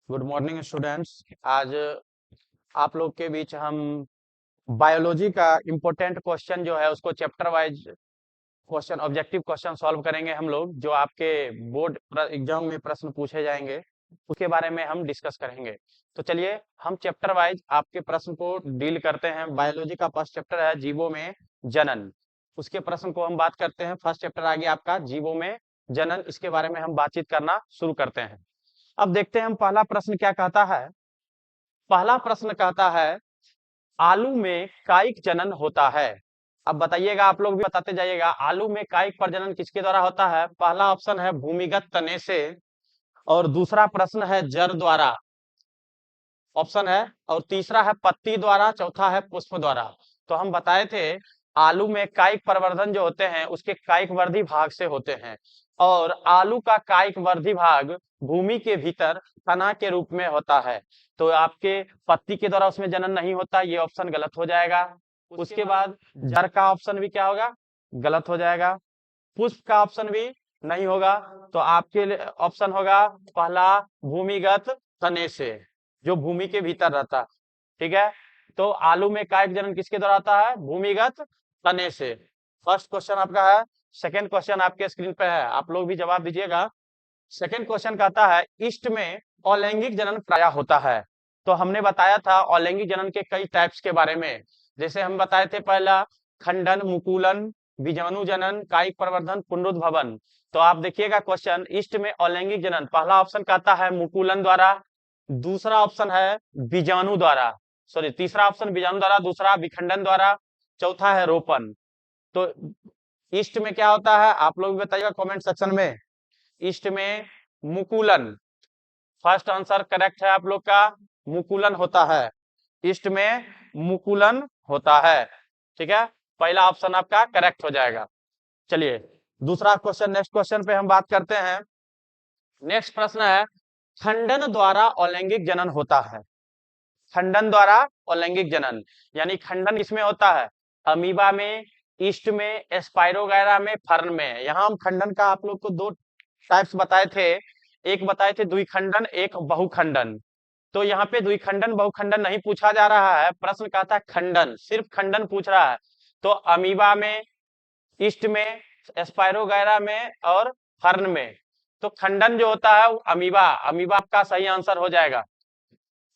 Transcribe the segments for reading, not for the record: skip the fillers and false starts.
Good morning students. आज आप लोग के बीच हम बायोलॉजी का इम्पोर्टेंट क्वेश्चन जो है उसको chapter wise question objective question solve करेंगे। हम लोग जो आपके बोर्ड एग्जाम में प्रश्न पूछे जाएंगे उसके बारे में हम डिस्कस करेंगे। तो चलिए हम चैप्टर वाइज आपके प्रश्न को डील करते हैं। बायोलॉजी का फर्स्ट चैप्टर है जीवों में जनन, उसके प्रश्न को हम बात करते हैं। फर्स्ट चैप्टर आ गया आपका जीवों में जनन, इसके बारे में हम बातचीत करना शुरू करते हैं। अब देखते हैं हम पहला प्रश्न क्या कहता है। पहला प्रश्न कहता है आलू में कायिक जनन होता है। अब बताइएगा, आप लोग भी बताते जाइएगा, आलू में कायिक प्रजनन किसके द्वारा होता है। पहला ऑप्शन है भूमिगत तने से, और दूसरा प्रश्न है जड़ द्वारा ऑप्शन है, और तीसरा है पत्ती द्वारा, चौथा है पुष्प द्वारा। तो हम बताए थे आलू में कायिक प्रवर्धन जो होते हैं उसके कायिक वर्धी भाग से होते हैं, और आलू का कायिक वर्धी भाग भूमि के भीतर तना के रूप में होता है। तो आपके पत्ती के द्वारा उसमें जनन नहीं होता, ये ऑप्शन गलत हो जाएगा। उसके बाद जड़ का ऑप्शन भी क्या होगा, गलत हो जाएगा। पुष्प का ऑप्शन भी नहीं होगा। तो आपके ऑप्शन होगा पहला भूमिगत तने से, जो भूमि के भीतर रहता है। ठीक है, तो आलू में कायिक जनन किसके द्वारा आता है, भूमिगत तने से। फर्स्ट क्वेश्चन आपका है। सेकंड क्वेश्चन आपके स्क्रीन पे है, आप लोग भी जवाब दीजिएगा। सेकंड क्वेश्चन कहता है ईस्ट में अलैंगिक जनन प्रायः होता है। तो हमने बताया था अलैंगिक जनन के कई टाइप्स के बारे में। जैसे हम बताए थे पहला खंडन, मुकुलन, बीजाणु जनन, कायिक प्रवर्धन, पुनरुद्भवन। तो आप देखिएगा क्वेश्चन, ईस्ट में अलैंगिक जनन पहला ऑप्शन कहता है मुकुलन द्वारा, दूसरा ऑप्शन है बीजाणु द्वारा, सॉरी तीसरा ऑप्शन बीजाणु द्वारा, दूसरा विखंडन द्वारा, चौथा है रोपण। तो ईस्ट में क्या होता है आप लोग बताइएगा कमेंट सेक्शन में। ईस्ट में मुकुलन, फर्स्ट आंसर करेक्ट है आप लोग का, मुकुलन होता है। ईस्ट में मुकुलन होता है। ठीक है, पहला ऑप्शन आपका करेक्ट हो जाएगा। चलिए दूसरा क्वेश्चन, नेक्स्ट क्वेश्चन पे हम बात करते हैं। नेक्स्ट प्रश्न है खंडन द्वारा अलैंगिक जनन होता है। खंडन द्वारा अलैंगिक जनन, यानी खंडन इसमें होता है अमीबा में, ईस्ट में, एस्पाइरोगायरा में, फर्न में। यहाँ हम खंडन का आप लोग को दो टाइप्स बताए थे, एक बताए थे द्विखंडन, एक बहुखंडन। तो यहाँ पे द्विखंडन बहुखंडन नहीं पूछा जा रहा है, प्रश्न कहता है खंडन, सिर्फ खंडन पूछ रहा है। तो अमीबा में, ईस्ट में, एस्पाइरोगायरा में और फर्न में। तो खंडन जो होता है वो अमीबा, अमीबा का सही आंसर हो जाएगा।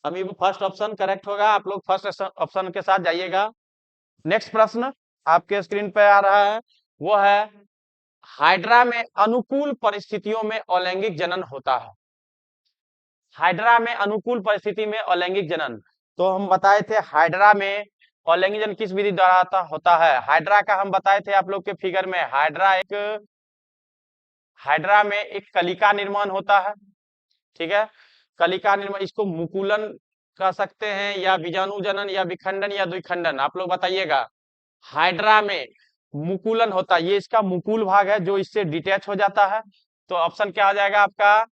अमीबा फर्स्ट ऑप्शन करेक्ट होगा, आप लोग फर्स्ट ऑप्शन के साथ जाइएगा। नेक्स्ट प्रश्न आपके स्क्रीन पे आ रहा है, वो है हाइड्रा में अनुकूल परिस्थितियों में अलैंगिक जनन होता है। हाइड्रा में अनुकूल परिस्थिति में अलैंगिक जनन, तो हम बताए थे हाइड्रा में अलैंगिक जनन किस विधि द्वारा होता है। हाइड्रा का हम बताए थे आप लोग के फिगर में, हाइड्रा में एक कलिका निर्माण होता है। ठीक है, कलिका निर्माण, इसको मुकुलन कह सकते हैं या बीजाणु जनन या विखंडन या द्विखंडन, आप लोग बताइएगा। हाइड्रा में मुकुलन होता है, ये इसका मुकुल भाग है जो इससे डिटैच हो जाता है। तो ऑप्शन क्या आ जाएगा आपका,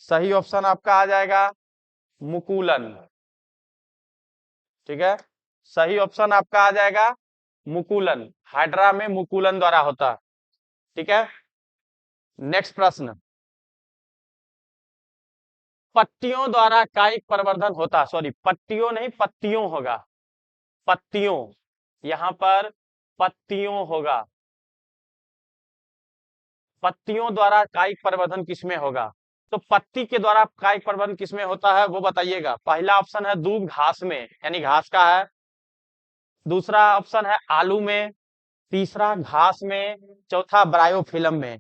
सही ऑप्शन आपका आ जाएगा मुकुलन। ठीक है, सही ऑप्शन आपका आ जाएगा मुकुलन, हाइड्रा में मुकुलन द्वारा होता है। ठीक है, नेक्स्ट प्रश्न, पत्तियों द्वारा कायिक प्रवर्धन होता, सॉरी पट्टियों नहीं पत्तियों होगा, पत्तियों, यहां पर पत्तियों होगा। पत्तियों द्वारा कायिक प्रवर्धन किसमें होगा, तो पत्ती के द्वारा कायिक प्रवर्धन किसमें होता है वो बताइएगा। पहला ऑप्शन है दूब घास में, यानी घास का है, दूसरा ऑप्शन है आलू में, तीसरा घास में, चौथा ब्रायोफिल्म में।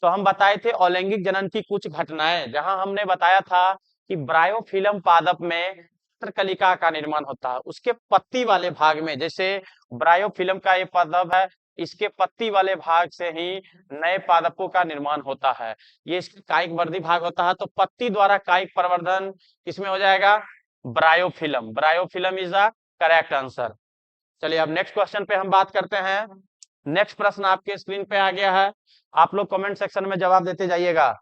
तो हम बताए थे अलैंगिक जनन की कुछ घटनाएं, जहां हमने बताया था कि ब्रायोफिल्म पादप में पत्रकलिका का निर्माण होता है, उसके पत्ती वाले भाग में। जैसे ब्रायोफिल्म का ये पादप है, इसके पत्ती वाले भाग से ही नए पादपों का निर्माण होता है, ये इसका कायिक वर्धी भाग होता है। तो पत्ती द्वारा कायिक प्रवर्धन किसमें हो जाएगा, bryophyllum, bryophyllum is the correct answer. चलिए अब नेक्स्ट क्वेश्चन पे हम बात करते हैं। नेक्स्ट प्रश्न आपके स्क्रीन पे आ गया है, आप लोग कमेंट सेक्शन में जवाब देते जाइएगा।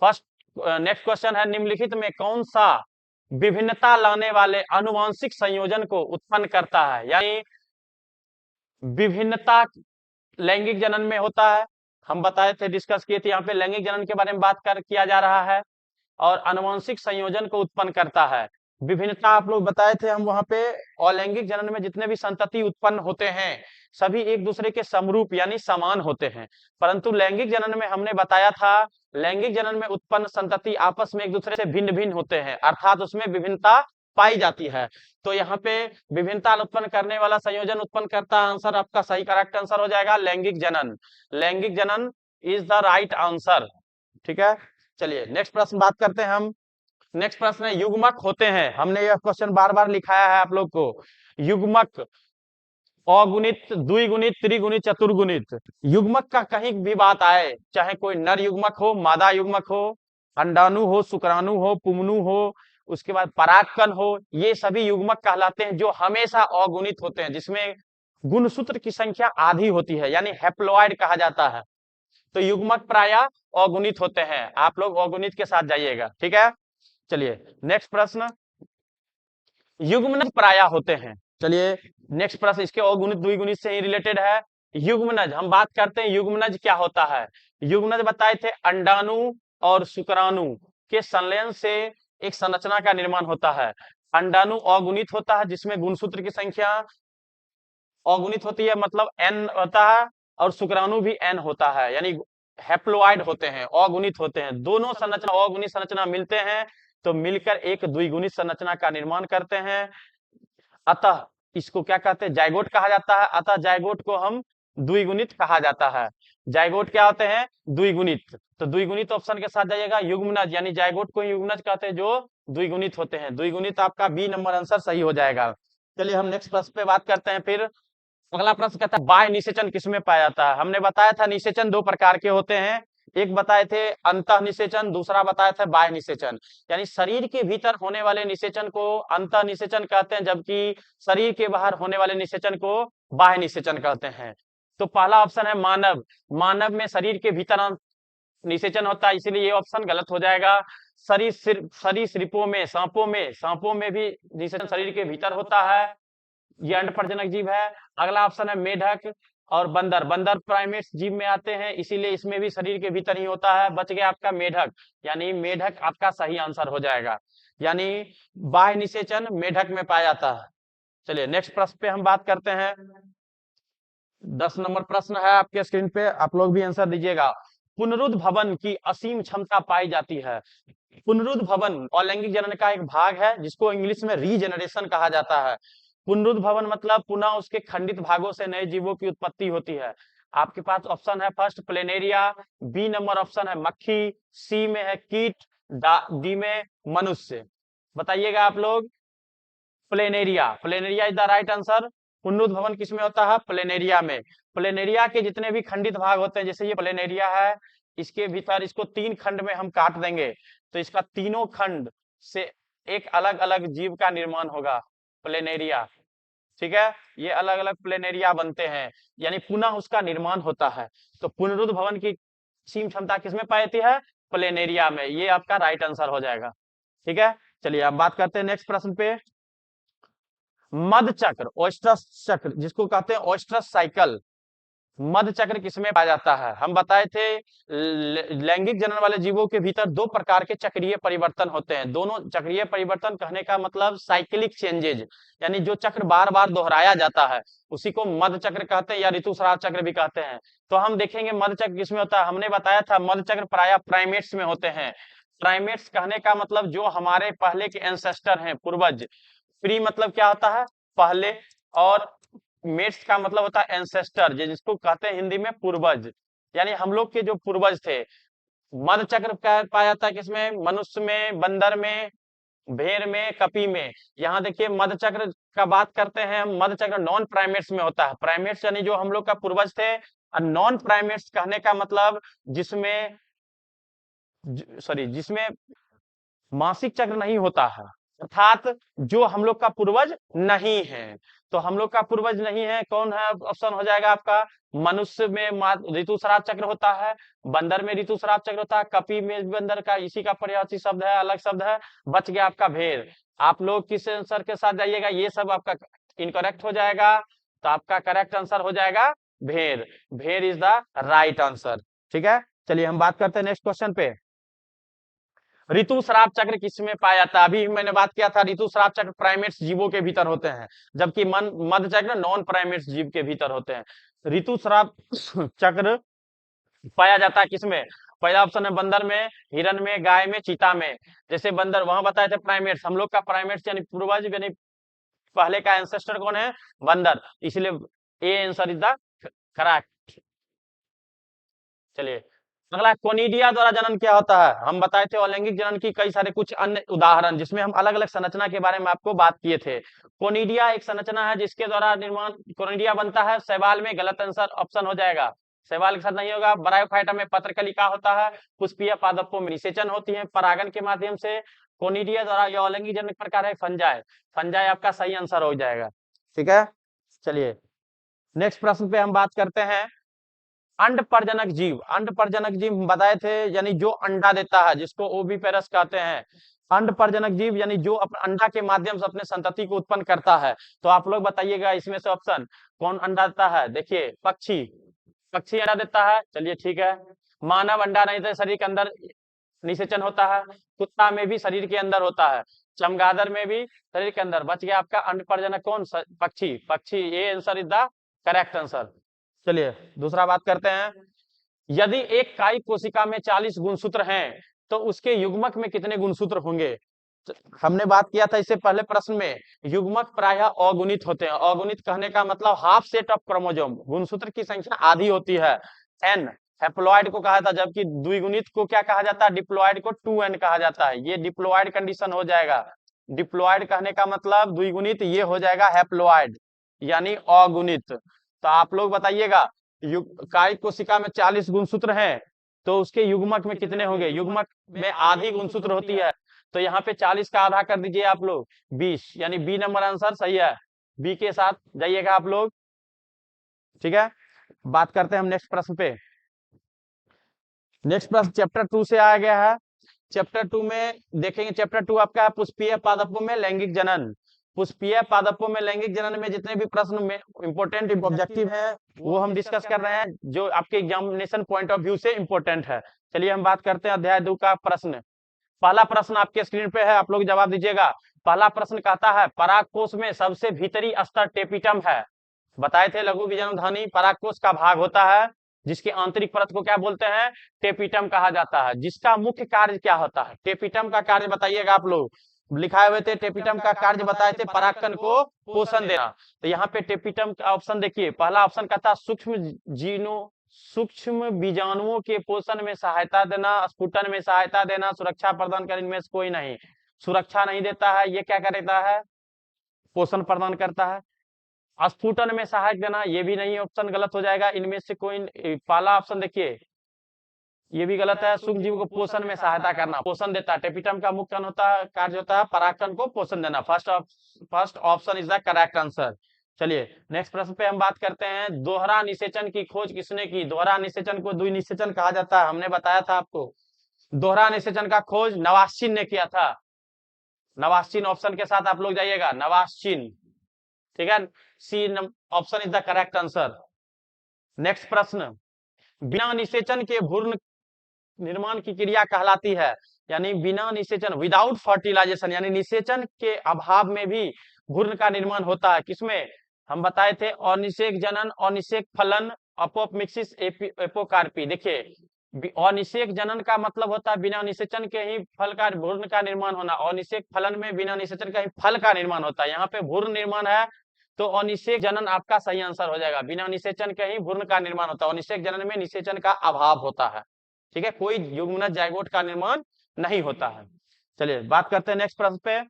फर्स्ट नेक्स्ट क्वेश्चन है निम्नलिखित में कौन सा विभिन्नता लाने वाले आनुवंशिक संयोजन को उत्पन्न करता है, यानी विभिन्नता लैंगिक जनन में होता है। हम बताए थे, डिस्कस किए थे, यहाँ पे लैंगिक जनन के बारे में बात कर किया जा रहा है। और आनुवंशिक संयोजन को उत्पन्न करता है। विभिन्नता आप लोग बताए थे हम वहां पे, अलैंगिक जनन में जितने भी संतति उत्पन्न होते हैं सभी एक दूसरे के समरूप यानी समान होते हैं, परंतु लैंगिक जनन में हमने बताया था लैंगिक जनन में उत्पन्न संतति आपस में एक दूसरे से भिन्न भिन्न होते हैं, अर्थात उसमें विभिन्नता पाई जाती है। तो यहाँ पे विभिन्नता उत्पन्न करने वाला संयोजन उत्पन्न करता है, आंसर आपका सही करेक्ट आंसर हो जाएगा लैंगिक जनन। लैंगिक जनन इज द राइट आंसर। ठीक है, चलिए नेक्स्ट प्रश्न बात करते हैं हम। नेक्स्ट प्रश्न है युग्मक होते हैं, हमने यह क्वेश्चन बार बार लिखाया है आप लोग को। युग्मक अगुणित, द्विगुणित, त्रिगुणित, चतुर्गुणित, युग्मक का कहीं भी बात आए, चाहे कोई नर युग्मक हो, मादा युग्मक हो, अंडाणु हो, शुक्राणु हो, पुंगणु हो, उसके बाद परागकण हो, ये सभी युग्मक कहलाते हैं जो हमेशा अगुणित होते हैं, जिसमें गुणसूत्र की संख्या आधी होती है यानी हैप्लॉइड कहा जाता है। तो युग्मक प्रायः अगुणित होते हैं, आप लोग अगुणित के साथ जाइएगा। ठीक है, चलिए नेक्स्ट प्रश्न, युग्मनज प्रायः होते हैं। चलिए नेक्स्ट प्रश्न इसके अगुणित द्विगुणित से ही रिलेटेड है। युग्मनज हम बात करते हैं, युग्मनज क्या होता है। युग्मनज बताए थे अंडाणु और शुक्राणु के संलयन से एक संरचना का निर्माण होता है। अंडाणु अगुणित होता है जिसमें गुणसूत्र की संख्या अगुणित होती है, मतलब n होता है, और शुक्राणु भी n होता है यानी हैप्लॉइड होते हैं, अगुणित होते हैं। दोनों संरचना अगुणित संरचना मिलते हैं तो मिलकर एक द्विगुणित संरचना का निर्माण करते हैं, अतः इसको क्या कहते हैं, जाइगोट कहा जाता है। अतः जाइगोट को हम द्विगुणित कहा जाता है। जाइगोट क्या होते हैं, द्विगुणित। तो द्विगुणित ऑप्शन के साथ जाइएगा, युग्मनज यानी जाइगोट को युग्मनज कहते हैं जो द्विगुणित होते हैं। द्विगुणित आपका बी नंबर आंसर सही हो जाएगा। चलिए हम नेक्स्ट प्रश्न पे बात करते हैं। फिर अगला प्रश्न कहता है बाह्य निषेचन किसमें पाया जाता है। हमने बताया था निषेचन दो प्रकार के होते हैं, एक बताए थे अंतः निषेचन, दूसरा बताया था बाह्य निषेचन। यानी शरीर के भीतर होने वाले निषेचन को अंतः निषेचन कहते हैं, जबकि शरीर के बाहर होने वाले निषेचन को बाह्य निषेचन कहते हैं। तो पहला ऑप्शन है मानव, मानव में शरीर के भीतर निषेचन होता है, इसीलिए ये ऑप्शन गलत हो जाएगा। सरीसृपों में, सांपों में भी निषेचन शरीर के भीतर होता है, ये अंडप्रजनक जीव है। अगला ऑप्शन है मेढक और बंदर, बंदर प्राइमेट्स जीव में आते हैं, इसीलिए इसमें भी शरीर के भीतर ही होता है। बच गया आपका मेढक, यानी मेढक आपका सही आंसर हो जाएगा, यानी बाह्य निषेचन मेढक में पाया जाता है। चलिए नेक्स्ट प्रश्न पे हम बात करते हैं। 10 नंबर प्रश्न है आपके स्क्रीन पे, आप लोग भी आंसर दीजिएगा। पुनरुद्भवन की असीम क्षमता पाई जाती है। पुनरुद्भवन अलैंगिक जनन का एक भाग है जिसको इंग्लिश में रीजेनरेशन कहा जाता है। पुनरुद्भवन मतलब पुनः उसके खंडित भागों से नए जीवों की उत्पत्ति होती है। आपके पास ऑप्शन है first planaria, B number option है मक्खी, सी में है कीट, डी में मनुष्य। बताइएगा आप लोग। Planaria, planaria is the right answer. पुनरुद्भवन किसमें होता है, प्लेनेरिया में। प्लेनेरिया के जितने भी खंडित भाग होते हैं, जैसे ये प्लेनेरिया है, इसके भीतर इसको 3 खंड में हम काट देंगे तो इसका तीनों खंड से एक अलग अलग जीव का निर्माण होगा, प्लेनेरिया। ठीक है, ये अलग अलग प्लेनेरिया बनते हैं, यानी पुनः उसका निर्माण होता है। तो पुनरुद्भवन की सीम क्षमता किसमें पाई जाती है, प्लेनेरिया में। ये आपका राइट आंसर हो जाएगा। ठीक है, चलिए अब बात करते हैं नेक्स्ट प्रश्न पे। मध चक्र, ओस्ट्रस चक्र जिसको कहते हैं ओस्ट्रस साइकिल, मध चक्र किसमें पाया जाता है। हम बताए थे लैंगिक जनन वाले जीवों के भीतर 2 प्रकार के चक्रीय परिवर्तन होते हैं। दोनों चक्रीय परिवर्तन कहने का मतलब साइक्लिक चेंजेज, यानी जो चक्र बार बार दोहराया जाता है उसी को मध चक्र कहते हैं या ऋतुस्राव चक्र भी कहते हैं। तो हम देखेंगे मध चक्र किसमें होता है। हमने बताया था मध चक्र प्रायः प्राइमेट्स में होते हैं। प्राइमेट्स कहने का मतलब जो हमारे पहले के एंसेस्टर हैं, पूर्वज। प्री मतलब क्या होता है, पहले, और मेट्स का मतलब होता है एंसेस्टर, जिसको कहते हैं हिंदी में पूर्वज, यानी हम लोग के जो पूर्वज थे। मध चक्र पाया जाता है किसमें, मनुष्य में, बंदर में, भेड़ में, कपी में। यहाँ देखिए मध चक्र का बात करते हैं हम, मध चक्र नॉन प्राइमेट्स में होता है। प्राइमेट्स यानी जो हम लोग का पूर्वज थे, और नॉन प्राइमेट्स कहने का मतलब जिसमें जिसमें मासिक चक्र नहीं होता है, अर्थात जो हम लोग का पूर्वज नहीं है। तो हम लोग का पूर्वज नहीं है, कौन है, ऑप्शन हो जाएगा आपका मनुष्य में ऋतुस्राव चक्र होता है, बंदर में ऋतुस्राव चक्र होता है, कपी में बंदर का इसी का पर्यायवाची शब्द है, अलग शब्द है। बच गया आपका भेड़। आप लोग किस आंसर के साथ जाइएगा, ये सब आपका इनकरेक्ट हो जाएगा, तो आपका करेक्ट आंसर हो जाएगा भेड़। भेड़ इज द राइट आंसर। ठीक है, चलिए हम बात करते हैं नेक्स्ट क्वेश्चन पे। ऋतुस्राव चक्र किसमें पाया जाता है? अभी मैंने बात किया था ऋतुस्राव चक्र प्राइमेट्स जीवों के भीतर होते हैं, जबकि मध्य चक्र नॉन प्राइमेट्स जीव के भीतर होते हैं। ऋतुस्राव चक्र पाया जाता है किसमें? पहला ऑप्शन है बंदर में, हिरन में, गाय में, चीता में। जैसे बंदर वहां बताए थे प्राइमेट्स, हम लोग का प्राइमेट्स यानी पूर्वज यानी पहले का एंसेस्टर कौन है? बंदर, इसलिए A answer is the correct. चलिए अगला, कोनिडिया द्वारा जनन क्या होता है? हम बताए थे अलैंगिक जनन की कई सारे कुछ अन्य उदाहरण, जिसमें हम अलग अलग संरचना के बारे में आपको बात किए थे। कोनिडिया एक संरचना है जिसके द्वारा निर्माण कोनिडिया बनता है शैवाल में। गलत आंसर ऑप्शन हो जाएगा, शैवाल के साथ नहीं होगा। ब्रायोफाइटा में पत्रकलिका होता है। पुष्पीय पादपों में निषेचन होती है परागन के माध्यम से। कोनिडिया द्वारा यह अलैंगिक जनन प्रकार है फंजाई। फंजाई आपका सही आंसर हो जाएगा, ठीक है। चलिए नेक्स्ट प्रश्न पे हम बात करते हैं। अंड प्रजनक जीव, अंड प्रजनक जीव हम बताए थे यानी जो अंडा देता है, जिसको ओविपेरस कहते हैं। अंड प्रजनक जीव यानी जो अंडा के माध्यम से अपने संतति को उत्पन्न करता है। तो आप लोग बताइएगा इसमें से ऑप्शन कौन अंडा देता है? देखिए पक्षी, पक्षी अंडा देता है। चलिए ठीक है। मानव अंडा नहीं देता, शरीर के अंदर निषेचन होता है। कुत्ता में भी शरीर के अंदर होता है। चमगादड़ में भी शरीर के अंदर। बच गया आपका अंड प्रजनक कौन? पक्षी। पक्षी, ये answer is the correct answer. चलिए दूसरा बात करते हैं। यदि एक कायिक कोशिका में 40 गुणसूत्र हैं तो उसके युग्मक में कितने गुणसूत्र होंगे? हमने बात किया था इससे पहले प्रश्न में, युग्मक प्रायः अगुणित होते हैं। अगुणित कहने का मतलब हाफ सेट ऑफ क्रोमोसोम, गुणसूत्र की संख्या आधी होती है। एन हैप्लॉइड को कहा था, जबकि द्विगुणित को क्या कहा जाता है? डिप्लॉइड को 2n कहा जाता है। ये डिप्लॉइड कंडीशन हो जाएगा। डिप्लॉइड कहने का मतलब द्विगुणित, ये हो जाएगा हैप्लॉइड यानी अगुणित। तो आप लोग बताइएगा कायिक कोशिका में 40 गुणसूत्र हैं तो उसके युग्मक में कितने होंगे? युग्मक में आधी गुणसूत्र होती है, तो यहाँ पे 40 का आधा कर दीजिए आप लोग 20, यानी बी नंबर आंसर सही है। बी के साथ जाइएगा आप लोग, ठीक है। बात करते हैं हम नेक्स्ट प्रश्न पे। नेक्स्ट प्रश्न चैप्टर 2 से आ गया है। चैप्टर 2 में देखेंगे, चैप्टर 2 आपका है पुष्पीय पादपों में लैंगिक जनन। पुष्पीय पादपों में लैंगिक जनन में जितने भी प्रश्न में इंपोर्टेंट ऑब्जेक्टिव है वो हम डिस्कस कर रहे हैं, जो आपके एग्जामिनेशन पॉइंट ऑफ व्यू से इंपोर्टेंट है। चलिए हम बात करते हैं अध्याय 2 का प्रश्न। पहला प्रश्न आपके स्क्रीन पे है, आप लोग जवाब दीजिएगा। पहला प्रश्न कहता है परागकोश में सबसे भीतरी स्तर टेपिटम है। बताए थे लघु बीजाणुधानी परागकोश का भाग होता है, जिसकी आंतरिक परत को क्या बोलते हैं? टेपिटम कहा जाता है। जिसका मुख्य कार्य क्या होता है? टेपिटम का कार्य बताइएगा आप लोग। लिखाए हुए थे टेपिटम का कार्य बताए थे परागकण को पोषण देना। तो यहाँ पे टेपिटम का ऑप्शन देखिए, पहला ऑप्शन कहता है सूक्ष्म बीजाणुओं के पोषण में सहायता देना, स्फुटन में सहायता देना, सुरक्षा प्रदान कर, इनमें से कोई नहीं। सुरक्षा नहीं देता है, ये क्या करता है? पोषण प्रदान करता है। स्फुटन में सहायक देना, ये भी नहीं, ऑप्शन गलत हो जाएगा। इनमें से कोई, पहला ऑप्शन देखिए ये भी गलत है। सूक्ष्म जीव को पोषण में सहायता करना, पोषण देता है। टेपिटम का मुख्य होता है, कार्य होता है परागकण को पोषण देना। First option is the correct answer. चलिए नेक्स्ट प्रश्न पे हम बात करते हैं। दोहरा निषेचन की खोज किसने की? दोहरा निषेचन को द्विनिषेचन कहा जाता है, हमने बताया था आपको। दोहरा निषेचन का खोज नवाश्चिन ने किया था। नवाश्चिन ऑप्शन के साथ आप लोग जाइएगा, नवाश्चिन, ठीक है। C option is the correct answer. Next प्रश्न, बिना निषेचन के भ्रूण निर्माण की क्रिया कहलाती है, यानी बिना निषेचन, विदाउट फर्टिलाइजेशन, यानी निषेचन के अभाव में भी भ्रूण का निर्माण होता है। किसमें? हम बताए थे अनिषेक जनन, अनिषेक फलन, अपोप्मिक्सिस, एपोकार्पी। देखिए अनिषेक जनन का मतलब होता है बिना निषेचन के ही फल का, भ्रूण का निर्माण होना। अनिषेक फलन में बिना निषेचन का ही फल का निर्माण होता है। यहाँ पे भ्रूण निर्माण है तो अनिषेक जनन आपका सही आंसर हो जाएगा। बिना निषेचन के ही भ्रूण का निर्माण होता है। अनिषेक जनन में निषेचन का अभाव होता है, ठीक है। कोई युग्मनज जायगोट का निर्माण नहीं होता है। चलिए बात करते हैं नेक्स्ट प्रश्न पे।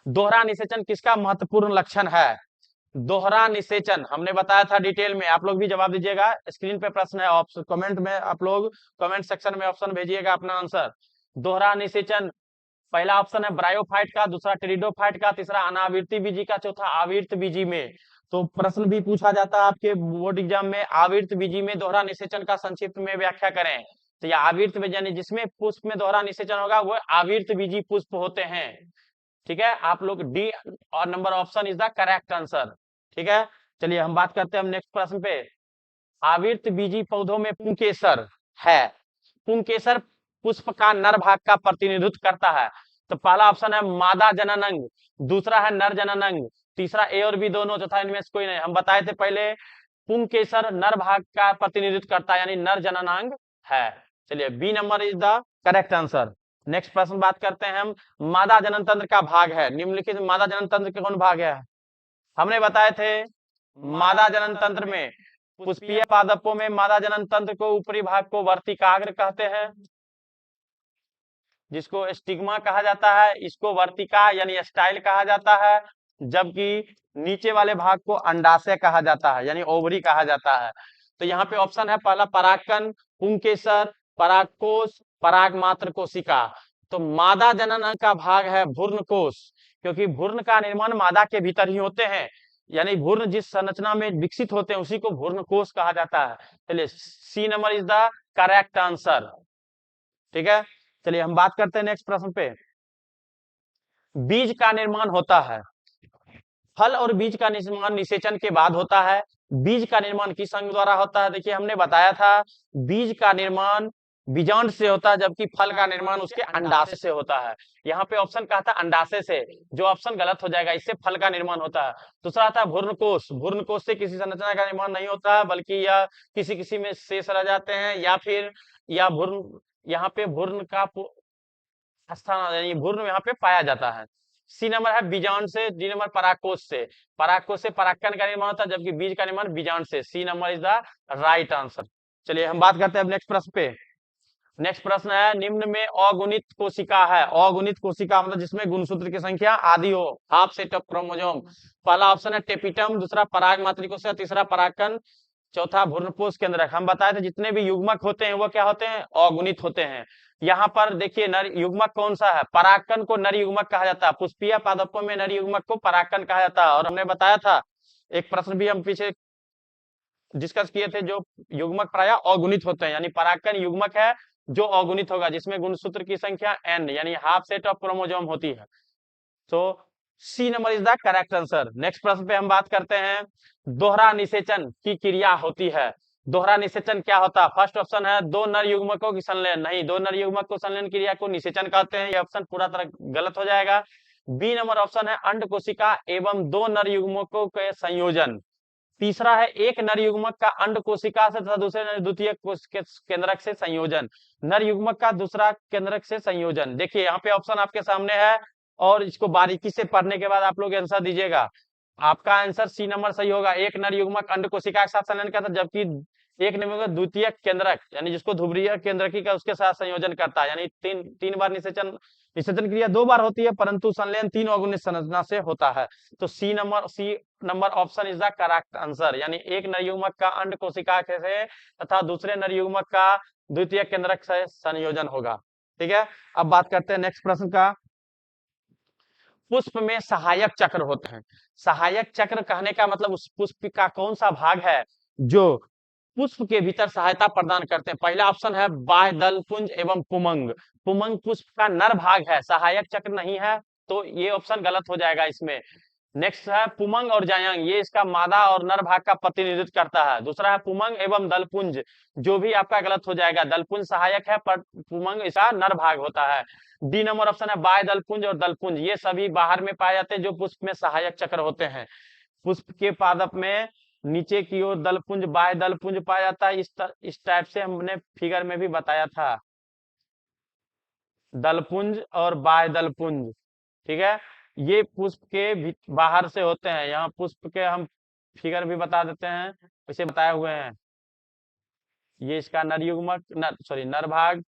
दोहरा निषेचन किसका महत्वपूर्ण लक्षण है? दोहरा निषेचन हमने बताया था डिटेल में, आप लोग भी जवाब दीजिएगा। स्क्रीन पे प्रश्न है, ऑप्शन कमेंट में आप लोग कमेंट सेक्शन में ऑप्शन भेजिएगा अपना आंसर। दोहरा निषेचन, पहला ऑप्शन है ब्रायोफाइट का, दूसरा टेरिडोफाइट का, तीसरा अनावृति बीजी का, चौथा आवर्त बीजी में। तो प्रश्न भी पूछा जाता है आपके बोर्ड एग्जाम में, आवर्त बीजी में दोहरा निषेचन का संक्षिप्त में व्याख्या करें। तो यह आवर्त बीजी यानी जिसमें पुष्प में दोहरा निषेचन होगा वो आवर्त बीजी पुष्प होते हैं, ठीक है। आप लोग डी और number option is the correct answer, ठीक है। चलिए हम बात करते हैं हम नेक्स्ट प्रश्न पे। आवर्त बीजी पौधों में पुंकेसर है। पुंकेसर पुष्प का नर भाग का प्रतिनिधित्व करता है? तो पहला ऑप्शन है मादा जनन अंग, दूसरा है नर जनन अंग, तीसरा ए और बी दोनों, चौथा इनमें से कोई नहीं। हम बताए थे पहले पुंकेसर नर भाग का प्रतिनिधित्व करता है यानी नर जननांग है। चलिए B number is the correct answer. Next प्रश्न बात करते हैं हम, मादा जनन तंत्र का भाग है निम्नलिखित मादा जनन तंत्र के कौन भाग है? हमने बताए थे मादा जनन तंत्र में पुष्पीय पादपों में मादा जनन तंत्र को ऊपरी भाग को वर्तिकाग्र कहते हैं, जिसको स्टिग्मा कहा जाता है, इसको वर्तिका यानी स्टाइल कहा जाता है, जबकि नीचे वाले भाग को अंडाशय कहा जाता है यानी ओवरी कहा जाता है। तो यहाँ पे ऑप्शन है पहला परागकण, पुंकेसर, परागकोश, परागमात्र कोशिका। तो मादा जनन का भाग है भ्रूण कोश, क्योंकि भ्रूण का निर्माण मादा के भीतर ही होते हैं, यानी भ्रूण जिस संरचना में विकसित होते हैं उसी को भ्रूण कोश कहा जाता है। चलिए C number is the correct answer. ठीक है, चलिए हम बात करते हैं नेक्स्ट प्रश्न पे। बीज का निर्माण होता है, फल और बीज का निर्माण निषेचन के बाद होता है। बीज का निर्माण किस अंग द्वारा होता है? देखिए हमने बताया था बीज का निर्माण बीजांड से होता है, जबकि फल का निर्माण उसके अंडाशय से होता है। यहाँ पे ऑप्शन कहा था अंडाशय से, जो ऑप्शन गलत हो जाएगा, इससे फल का निर्माण होता है। दूसरा था भ्रूणकोश, भ्रूणकोश से किसी संरचना का निर्माण नहीं होता है, बल्कि यह किसी किसी में शेष रह जाते हैं, या फिर या भ्रूण, यहाँ पे भ्रूण का स्थान यानी भ्रूण यहाँ पे पाया जाता है। सी नंबर है बीजांड से, डी नंबर परागकोश से। परागकोश से परागकण का निर्माण होता है, जबकि बीज का निर्माण बीजांड से। C number is the right answer. चलिए हम बात करते हैं अब नेक्स्ट प्रश्न पे। नेक्स्ट प्रश्न है, निम्न में अगुणित कोशिका है। अगुणित कोशिका मतलब जिसमें गुणसूत्र की संख्या आधी हो, हाफ सेट ऑफ क्रोमोसोम। पहला ऑप्शन है टेपिटम, दूसरा परागमात्री कोशिका, तीसरा परागकण, चौथा भ्रूणपोष केंद्रक। हम बताए थे जितने भी युग्मक होते हैं वो क्या होते हैं? अगुणित होते हैं। यहाँ पर देखिए नर युग्मक कौन सा है? परागकण को नर युग्मक कहा जाता है, पुष्पीय पादपों में नर युग्मक को परागकण कहा जाता है। और हमने बताया था एक प्रश्न भी हम पीछे डिस्कस किए थे, जो युग्मक प्राय अगुणित होते हैं, यानी परागकण युग्मक है जो अगुणित होगा, जिसमें गुणसूत्र की संख्या n यानी हाफ सेट ऑफ क्रोमोसोम होती है। तो C number is the correct answer. Next प्रश्न पे हम बात करते हैं, दोहरा निषेचन की क्रिया होती है। दोहरा निषेचन क्या होता है? फर्स्ट ऑप्शन है दो नर युग्मकों की संलयन, नहीं, दो नर युग्मक को संलयन क्रिया को निषेचन कहते हैं, ये ऑप्शन पूरा तरह गलत हो जाएगा। बी नंबर ऑप्शन है अंड कोशिका एवं दो नर युग्मकों के संयोजन। तीसरा है एक नर युग्मक का अंड कोशिका से तथा दूसरे द्वितीय केंद्रक से संयोजन। नर युग्मक का दूसरा केंद्रक से संयोजन। देखिए यहाँ पे ऑप्शन आपके सामने है, और इसको बारीकी से पढ़ने के बाद आप लोग आंसर दीजिएगा। आपका आंसर सी नंबर सही होगा। एक नर युग्मक अंड कोशिका के साथ संलयन करता है, जबकि एक नर द्वितीय केंद्रक यानी जिसको ध्रुवीय केंद्रकी का उसके साथ संयोजन करता है, यानी तीन बार निषेचन क्रिया दो बार होती है, परंतु संलयन तीन अगुणित संरचना से होता है। तो C number option is the correct answer, यानी एक नर युग्मक का अंड कोशिका से तथा दूसरे नर युग्मक का द्वितीय केंद्रक से संयोजन होगा। ठीक है, अब बात करते हैं नेक्स्ट प्रश्न का। पुष्प में सहायक चक्र होते हैं। सहायक चक्र कहने का मतलब उस पुष्प का कौन सा भाग है जो पुष्प के भीतर सहायता प्रदान करते हैं? पहला ऑप्शन है बाह्य दल पुंज एवं पुमंग। पुमंग पुष्प का नर भाग है, सहायक चक्र नहीं है, तो ये ऑप्शन गलत हो जाएगा इसमें। नेक्स्ट है पुमंग और जायांग, ये इसका मादा और नर भाग का प्रतिनिधित्व करता है। दूसरा है पुमंग एवं दलपुंज, जो भी आपका गलत हो जाएगा। दलपुंज सहायक है पर पुमंग इसका नर भाग होता है। डी नंबर ऑप्शन है बाह्य दलपुंज और दलपुंज, ये सभी बाहर में पाए जाते हैं जो पुष्प में सहायक चक्र होते हैं। पुष्प के पादप में नीचे की ओर दलपुंज बाह्य दलपुंज पाया जाता है। इस टाइप से हमने फिगर में भी बताया था, दलपुंज और बाह्य दलपुंज। ठीक है, ये पुष्प के बाहर से होते हैं। यहाँ पुष्प के हम फिगर भी बता देते हैं, इसे बताए हुए हैं। ये इसका नर युग्मक नर भाग,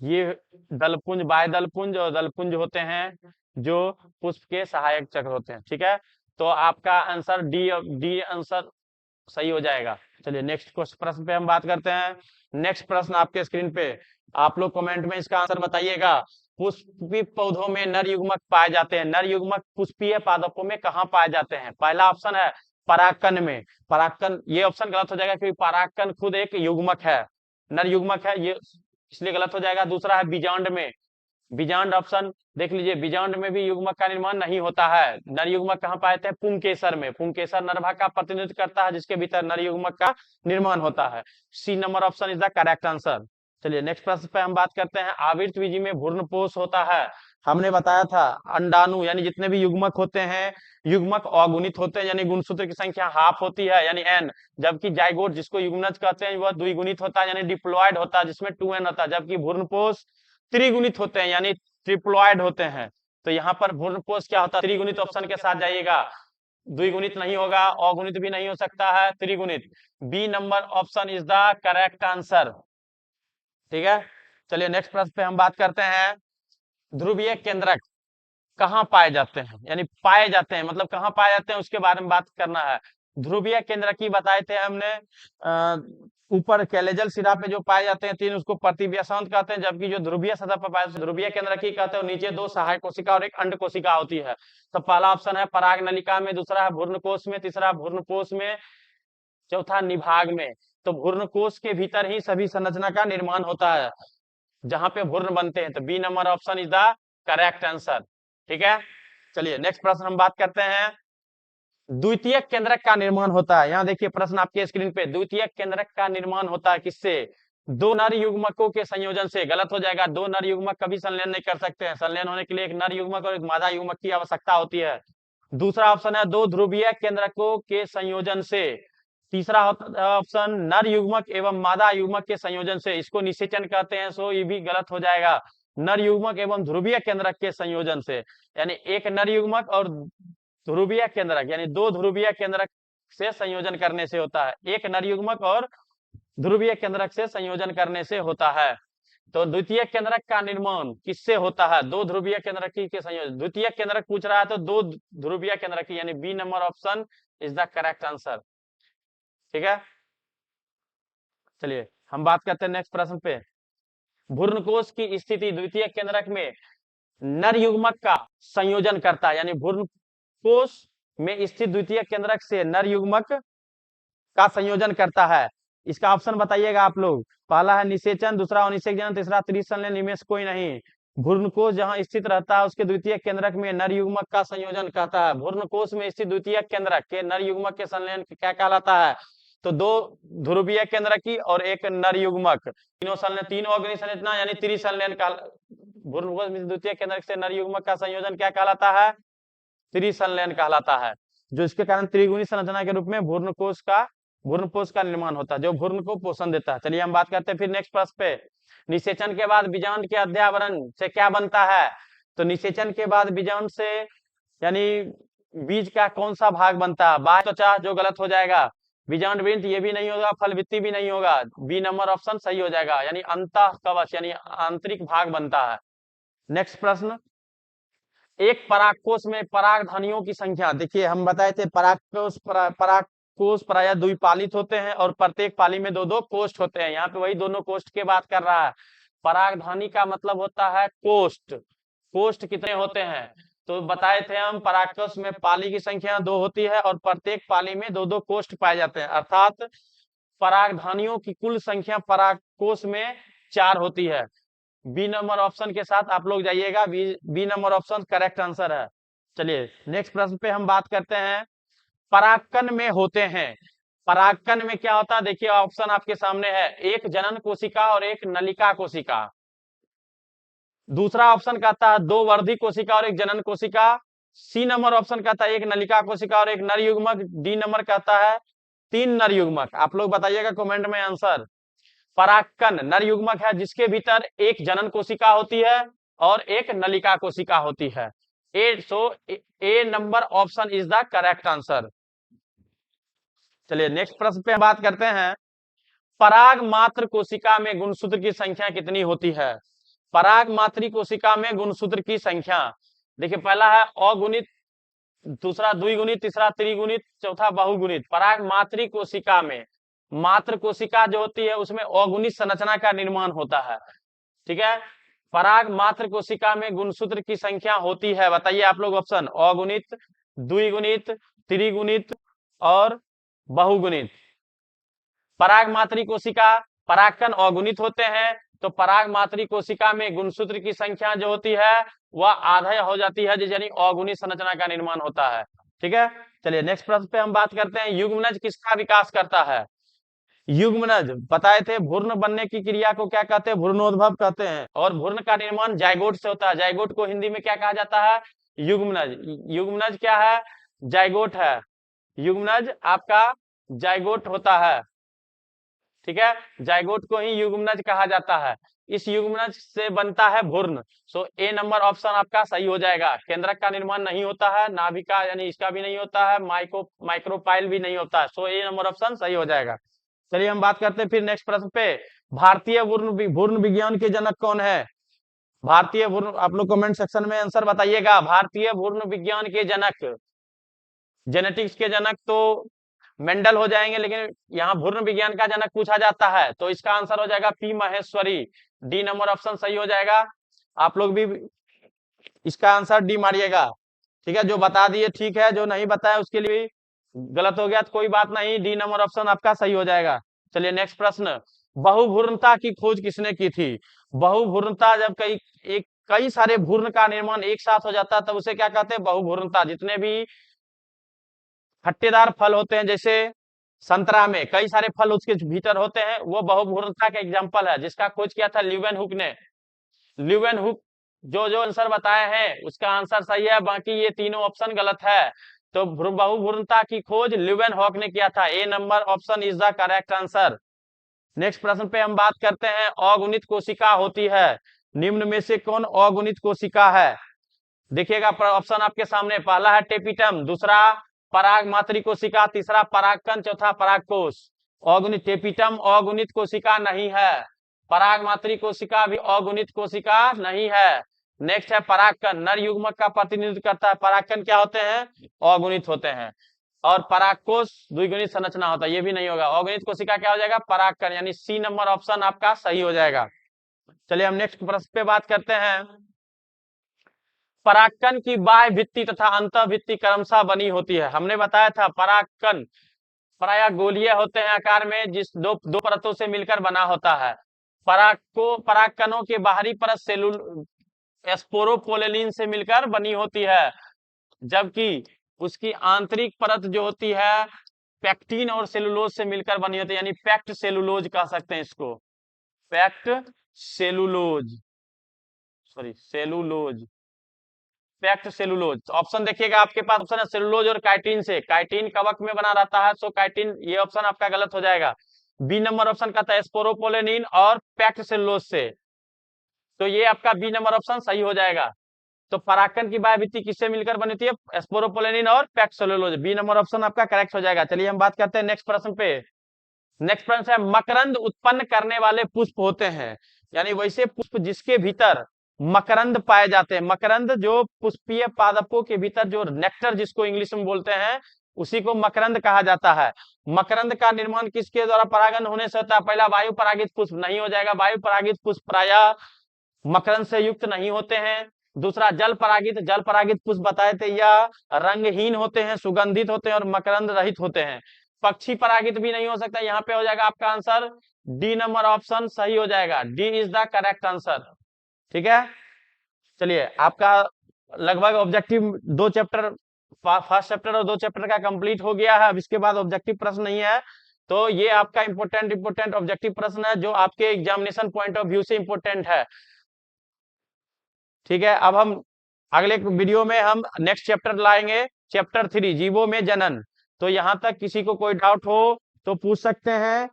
ये दलपुंज बाह्य दलपुंज और दलपुंज होते हैं जो पुष्प के सहायक चक्र होते हैं। ठीक है, तो आपका आंसर डी आंसर सही हो जाएगा। चलिए नेक्स्ट प्रश्न पे हम बात करते हैं। नेक्स्ट प्रश्न आपके स्क्रीन पे, आप लोग कमेंट में इसका आंसर बताइएगा। पुष्पीय पौधों में नर युग्मक पाए जाते हैं। नर युग्मक पुष्पीय पादपों में कहाँ पाए जाते हैं? पहला ऑप्शन है परागकण में। परागकण, ये ऑप्शन गलत हो जाएगा क्योंकि परागकण खुद एक युग्मक है, नर युग्मक है, ये इसलिए गलत हो जाएगा। दूसरा है बीजांड में, बीजांड ऑप्शन देख लीजिए, बीजांड में भी युग्मक का निर्माण नहीं होता है। नर युग्मक कहाँ पाए थे? पुंकेसर में। पुंकेसर नरभाग का प्रतिनिधित्व करता है जिसके भीतर नर युग्मक का निर्माण होता है। C number option is the correct answer. चलिए नेक्स्ट प्रश्न पे हम बात करते हैं। आवृत बीजी में भ्रूणपोष होता है। हमने बताया था अंडाणु यानी जितने भी युग्मक होते हैं, युग्मक अगुणित होते हैं यानी गुणसूत्र की संख्या हाफ होती है यानी n, जबकि जाइगोट जिसको युग्मनज कहते हैं वह द्विगुणित होता है यानी डिप्लॉयड होता है जिसमें 2n होता है, जबकि भ्रूणपोष त्रिगुणित होते हैं यानी ट्रिप्लॉयड होते हैं। तो यहाँ पर भ्रूणपोष क्या होता है? त्रिगुणित ऑप्शन के साथ जाइएगा, द्विगुणित नहीं होगा, अगुणित भी नहीं हो सकता है, त्रिगुणित। B number option is the correct answer. ठीक है, चलिए नेक्स्ट प्रश्न पे हम बात करते हैं। ध्रुवीय केंद्रक कहाँ पाए जाते हैं, यानी पाए जाते हैं मतलब कहाँ पाए जाते हैं उसके बारे में बात करना है। ध्रुवीय केंद्रकी बताए थे हमने, ऊपर कैलेजल सिरा पे जो पाए जाते हैं तीन, उसको प्रतिव्यासांत कहते हैं, जबकि जो ध्रुवीय सतह पर पाए ध्रुवीय केंद्रकी कहते हैं। नीचे दो सहायक कोशिका और एक अंड कोशिका होती है। तो पहला ऑप्शन है पराग नलिका में, दूसरा है भ्रूणकोश में, तीसरा भ्रूणपोष में, चौथा निभाग में। तो भ्रूणकोश के भीतर ही सभी संरचना का निर्माण होता है जहां पे भ्रूण बनते हैं। तो B number option is the correct answer. ठीक है, चलिए नेक्स्ट प्रश्न हम बात करते हैं। द्वितीयक केंद्रक का निर्माण होता है, यहाँ देखिए प्रश्न आपके स्क्रीन पे, द्वितीयक केंद्रक का निर्माण होता है किससे? दो नर युग्मकों के संयोजन से। गलत हो जाएगा, दो नर युग्मक कभी संलयन नहीं कर सकते हैं। संलयन होने के लिए एक नर युग्मक और एक मादा युग्मक की आवश्यकता होती है। दूसरा ऑप्शन है दो ध्रुवीय केंद्रकों के संयोजन से। तीसरा ऑप्शन नर युग्मक एवं मादा युग्मक के संयोजन से, इसको निषेचन कहते हैं, सो ये भी गलत हो जाएगा। नर युग्मक एवं ध्रुवीय केंद्रक के संयोजन से, यानी एक नर युग्मक और ध्रुवीय केंद्रक यानी दो ध्रुवीय केंद्रक से संयोजन करने से होता है। एक नर युग्मक और ध्रुवीय केंद्रक से संयोजन करने से होता है। तो द्वितीय केंद्रक का निर्माण किससे होता है? दो ध्रुवीय केंद्रकी के संयोजन। द्वितीय केंद्रक पूछ रहा है तो दो ध्रुवीय केंद्रकी, यानी B number option is the correct answer. ठीक है, चलिए हम बात करते हैं नेक्स्ट प्रश्न पे। भ्रूणकोश की स्थिति द्वितीय केंद्रक में नर युग्मक का संयोजन करता है, यानी भ्रूणकोश में स्थित द्वितीय केंद्रक से नर युग्मक का संयोजन करता है। इसका ऑप्शन बताइएगा आप लोग। पहला है निषेचन, दूसरा अनिषेचन, तीसरा त्रिसंलयन, इनमें से कोई नहीं। भ्रूणकोश जहां स्थित रहता है उसके द्वितीय केंद्रक में नर युग्मक का संयोजन कहता है। भ्रूणकोश में स्थित द्वितीय केंद्रक के नर युग्मक के संलयन क्या कहलाता है? तो दो ध्रुवीय केंद्रकी और एक नर युग्मक, तीनों संलयन, तीनों अग्नि संरचना यानी त्रिसंलयन का। भ्रूणकोश में द्वितीय केंद्रक से नर युग्मक का संयोजन क्या कहलाता है? त्रिसंलयन कहलाता है, जो इसके कारण त्रिगुणी संरचना के रूप में भ्रूणपोष का निर्माण होता है, जो भ्रूण को पोषण देता है। चलिए हम बात करते हैं फिर नेक्स्ट प्रश्न पे। निषेचन के बाद बीजांड के अध्यावरण से क्या बनता है? तो निषेचन के बाद बीजांड से यानी बीज का कौन सा भाग बनता है? बाह्य त्वचा, जो गलत हो जाएगा। बीजांड वृंत ये भी नहीं होगा, फलभित्ति भी नहीं होगा। बी नंबर ऑप्शन सही हो जाएगा, यानी अंतः कवच यानी आंतरिक भाग बनता है। नेक्स्ट प्रश्न, एक परागकोश में परागधानियों की संख्या, देखिए हम बताए थे परागकोश प्रायः द्विपालित होते हैं और प्रत्येक पाली में दो दो कोष्ठ होते हैं। यहाँ पे वही दोनों कोष्ठ की बात कर रहा है। परागधानी का मतलब होता है कोष्ठ। कोष्ठ कितने होते हैं? तो बताए थे हम, परागकोश में पाली की संख्या दो होती है और प्रत्येक पाली में दो दो कोष्ठ पाए जाते हैं, अर्थात परागधानियों की कुल संख्या परागकोश में 4 होती है। बी नंबर ऑप्शन के साथ आप लोग जाइएगा, B number option correct answer है। चलिए नेक्स्ट प्रश्न पे हम बात करते हैं। परागकण में होते हैं, परागकण में क्या होता है? देखिए ऑप्शन आपके सामने है, एक जनन कोशिका और एक नलिका कोशिका। दूसरा ऑप्शन कहता है दो वर्धी कोशिका और एक जनन कोशिका। सी नंबर ऑप्शन कहता है एक नलिका कोशिका और एक नर युग्मक। डी नंबर कहता है 3 नर युग्मक। आप लोग बताइएगा कमेंट में आंसर। परागकण नर युग्मक है जिसके भीतर एक जनन कोशिका होती है और एक नलिका कोशिका होती है। A number option is the correct answer. चलिए नेक्स्ट प्रश्न पे हम बात करते हैं। पराग मात्र कोशिका में गुणसूत्र की संख्या कितनी होती है? पराग मात्री कोशिका में गुणसूत्र की संख्या, देखिए पहला है अगुणित, दूसरा द्विगुणित, तीसरा त्रिगुणित, चौथा बहुगुणित। पराग मात्री कोशिका में, मात्र कोशिका जो होती है उसमें अगुणित संरचना का निर्माण होता है। ठीक है, पराग मात्र कोशिका में गुणसूत्र की संख्या होती है, बताइए आप लोग ऑप्शन। अगुणित, द्विगुणित, त्रिगुणित और बहुगुणित। पराग मात्री कोशिका, परागकण अगुणित होते हैं, तो पराग मात्री कोशिका में गुणसूत्र की संख्या जो होती है वह आधा हो जाती है, यानी अगुणी संरचना का निर्माण होता है। ठीक है, चलिए नेक्स्ट प्रश्न पे हम बात करते हैं। युग्मनज किसका विकास करता है? युग्मनज बताए थे भ्रूण बनने की क्रिया को क्या कहते हैं? भ्रूणोद्भव कहते हैं। और भ्रूण का निर्माण जाइगोट से होता है। जाइगोट को हिंदी में क्या कहा जाता है? युग्मनज। युग्मनज क्या है? जाइगोट है। युग्मनज आपका जाइगोट होता है। ठीक है, जाइगोट को ही युग्मनज कहा जाता है। इस युग्मनज से बनता है भ्रूण। सो ए नंबर ऑप्शन आपका सही हो जाएगा। केंद्रक का निर्माण नहीं होता है, नाभिका यानी इसका भी नहीं होता है, माइक्रोपाइल भी नहीं होता है। सो ए नंबर ऑप्शन सही हो जाएगा। चलिए हम बात करते हैं फिर नेक्स्ट प्रश्न पे। भारतीय भ्रूण विज्ञान के जनक कौन है? भारतीय भ्रूण, आप लोग कमेंट सेक्शन में आंसर बताइएगा। भारतीय भ्रूण विज्ञान के जनक, जेनेटिक्स के जनक तो मेंडल हो जाएंगे, लेकिन यहाँ भ्रूण विज्ञान का जनक पूछा जाता है तो इसका आंसर हो जाएगा P Maheshwari. D number option सही हो जाएगा। आप लोग भी इसका आंसर डी मारिएगा। ठीक है, जो बता दिए ठीक है, जो नहीं बताया उसके लिए गलत हो गया तो कोई बात नहीं, डी नंबर ऑप्शन आपका सही हो जाएगा। चलिए नेक्स्ट प्रश्न। बहुभ्रूणता की खोज किसने की थी? बहुभ्रूणता जब कई सारे भ्रूण का निर्माण एक साथ हो जाता है तब उसे क्या कहते हैं? बहुभ्रूणता। जितने भी खट्टेदार फल होते हैं, जैसे संतरा में कई सारे फल उसके भीतर होते हैं, वो बहुभ्रूणता का एग्जाम्पल है, जिसका खोज किया था ल्यूवेनहुक ने। ल्यूवेनहुक जो जो आंसर बताए हैं उसका आंसर सही है, बाकी ये तीनों ऑप्शन गलत है। तो बहुभ्रूणता की खोज ल्यूवेनहुक ने किया था। A number option is the correct answer. Next प्रश्न पे हम बात करते हैं। अगुणित कोशिका होती है, निम्न में से कौन अगुणित कोशिका है? देखिएगा ऑप्शन आपके सामने, पहला है टेपिटम, दूसरा पराग मातृ कोशिका, तीसरा परागकण, चौथा परागकोश। अगुणित टेपिटम अगुणित कोशिका नहीं है, पराग मातृ कोशिका भी अगुणित कोशिका नहीं है। नेक्स्ट है परागकण, नर युग्मक का प्रतिनिधित्व करता है। परागकण क्या होते हैं? अगुणित होते हैं। और परागकोश द्विगुणित संरचना होता है, ये भी नहीं होगा। अगुणित कोशिका क्या हो जाएगा? परागकण, यानी सी नंबर ऑप्शन आपका सही हो जाएगा। चलिए हम नेक्स्ट प्रश्न पे बात करते हैं। परागकण की बाह्य भित्ति तथा अंतः भित्ति क्रमशः बनी होती है। हमने बताया था परागकण प्रायः गोलीय होते हैं आकार में, जिस दो परतों से मिलकर बना होता है। परागकणों के बाहरी परत स्पोरोपोलेनिन से मिलकर बनी होती है, जबकि उसकी आंतरिक परत जो होती है पैक्टिन और सेलुलोज से मिलकर बनी होती है, यानी पैक्ट सेलुलोज कह सकते हैं इसको। Pectocellulose, sorry cellulose, pectocellulose. Option देखिएगा आपके पास, ऑप्शन है सेलुलोज और काइटिन से। काइटिन कवक में बना रहता है, सो काइटिन, ये ऑप्शन आपका गलत हो जाएगा। बी नंबर ऑप्शन कहता है स्पोरोपोलेनिन और पैक्ट सेलुलोज से, तो ये आपका बी नंबर ऑप्शन सही हो जाएगा। तो परागकण की बाह्य भित्ति किससे मिलकर बनी होती है? स्पोरोपोलेनिन और pectocellulose. B number option आपका करेक्ट हो जाएगा। चलिए हम बात करते हैं नेक्स्ट प्रश्न पे। नेक्स्ट प्रश्न है, मकरंद उत्पन्न करने वाले पुष्प होते हैं, यानी वैसे पुष्प जिसके भीतर मकरंद पाए जाते हैं। मकरंद जो पुष्पीय पादपों के भीतर जो नेक्टर जिसको इंग्लिश में बोलते हैं, उसी को मकरंद कहा जाता है। मकरंद का निर्माण किसके द्वारा परागन होने से होता है? पहला वायु परागित पुष्प, नहीं हो जाएगा। वायु परागित पुष्प प्रायः मकरंद से युक्त नहीं होते हैं। दूसरा जल परागित पुष्प बताए थे, यह रंगहीन होते हैं, सुगंधित होते हैं और मकरंद रहित होते हैं। पक्षी परागित भी नहीं हो सकता। यहाँ पे हो जाएगा आपका आंसर डी नंबर ऑप्शन सही हो जाएगा। D is the correct answer. ठीक है, चलिए आपका लगभग ऑब्जेक्टिव दो चैप्टर, फर्स्ट चैप्टर और दो चैप्टर का कंप्लीट हो गया है। अब इसके बाद ऑब्जेक्टिव प्रश्न नहीं है, तो ये आपका इंपोर्टेंट ऑब्जेक्टिव प्रश्न है जो आपके एग्जामिनेशन पॉइंट ऑफ व्यू से इंपोर्टेंट है। ठीक है, अब हम अगले वीडियो में हम नेक्स्ट चैप्टर लाएंगे, चैप्टर 3 जीवों में जनन। तो यहाँ तक किसी को कोई डाउट हो तो पूछ सकते हैं,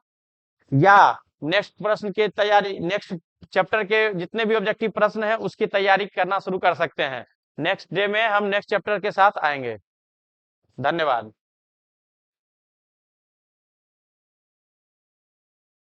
या नेक्स्ट प्रश्न की तैयारी, नेक्स्ट चैप्टर के जितने भी ऑब्जेक्टिव प्रश्न हैं उसकी तैयारी करना शुरू कर सकते हैं। नेक्स्ट डे में हम नेक्स्ट चैप्टर के साथ आएंगे। धन्यवाद।